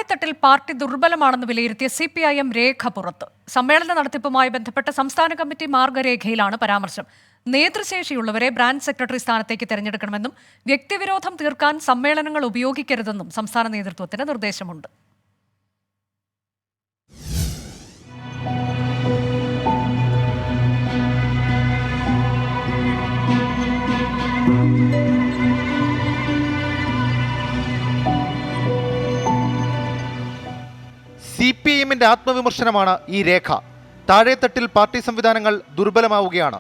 താഴെത്തട്ടിൽ party ദുർബലമാണെന്ന് വിലയിരുത്തിയ CPIM രേഖ പുറത്ത്. സമ്മേളന നടത്തിപ്പുമായി ബന്ധപ്പെട്ട സംസ്ഥാന കമ്മിറ്റി മാർഗരേഖയിലാണ് പരാമർശം. നേതൃശേഷിയുള്ളവരെ ബ്രാഞ്ച് സെക്രട്ടറി സ്ഥാനത്തേക്ക് തെരഞ്ഞെടുക്കണമെന്നും വ്യക്തിവിരോധം തീർക്കാൻ സമ്മേളനങ്ങൾ ഉപയോഗിക്കരുതെന്നും സംസ്ഥാന നേതൃത്വത്തിന് നിർദ്ദേശമുണ്ട്. CPIMന്റെ ആത്മവിമർശനമാണ് ഈ രേഖ. താഴെത്തട്ടിൽ പാർട്ടി സംവിധാനങ്ങൾ ദുർബലമാവുകയാണ്.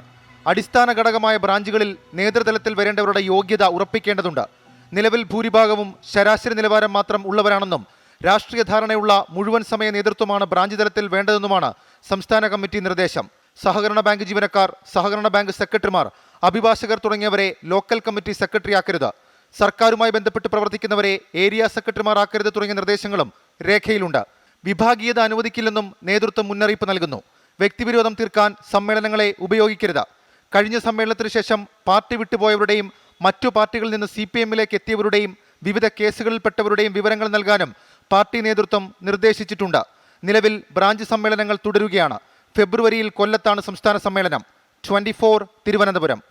അടിസ്ഥാന ഘടകമായ ബ്രാഞ്ചുകളിൽ നേതൃതലത്തിൽ വരേണ്ടവരുടെ യോഗ്യത ഉറപ്പിക്കേണ്ടതുണ്ട്. നിലവിൽ ഭൂരിഭാഗവും ശരാശരി നിലവാരം മാത്രം ഉള്ളവരാണെന്നും രാഷ്ട്രീയ ധാരണയുള്ള മുഴുവൻ സമയ നേതൃത്വമാണ് ബ്രാഞ്ച് തലത്തിൽ വേണ്ടതെന്നുമാണ് സംസ്ഥാന കമ്മിറ്റി നിർദ്ദേശം. സഹകരണ ബാങ്ക് ജീവനക്കാർ, സഹകരണ ബാങ്ക് സെക്രട്ടറിമാർ, അഭിഭാഷകർ തുടങ്ങിയവരെ ലോക്കൽ കമ്മിറ്റി സെക്രട്ടറി ആക്കരുത്. സർക്കാരുമായി ബന്ധപ്പെട്ട് പ്രവർത്തിക്കുന്നവരെ ഏരിയ സെക്രട്ടറിമാർ ആക്കരുത് തുടങ്ങിയ നിർദ്ദേശങ്ങളും രേഖയിലുണ്ട്. വിഭാഗീയത അനുവദിക്കില്ലെന്നും നേതൃത്വം മുന്നറിയിപ്പ് നൽകുന്നു. വ്യക്തിവിരോധം തീർക്കാൻ സമ്മേളനങ്ങളെ ഉപയോഗിക്കരുത്. കഴിഞ്ഞ സമ്മേളനത്തിന് ശേഷം പാർട്ടി വിട്ടുപോയവരുടെയും മറ്റു പാർട്ടികളിൽ നിന്ന് CPIMലേക്ക് എത്തിയവരുടെയും വിവിധ കേസുകളിൽപ്പെട്ടവരുടെയും വിവരങ്ങൾ നൽകാനും പാർട്ടി നേതൃത്വം നിർദ്ദേശിച്ചിട്ടുണ്ട്. നിലവിൽ ബ്രാഞ്ച് സമ്മേളനങ്ങൾ തുടരുകയാണ്. ഫെബ്രുവരിയിൽ കൊല്ലത്താണ് സംസ്ഥാന സമ്മേളനം. 24 തിരുവനന്തപുരം.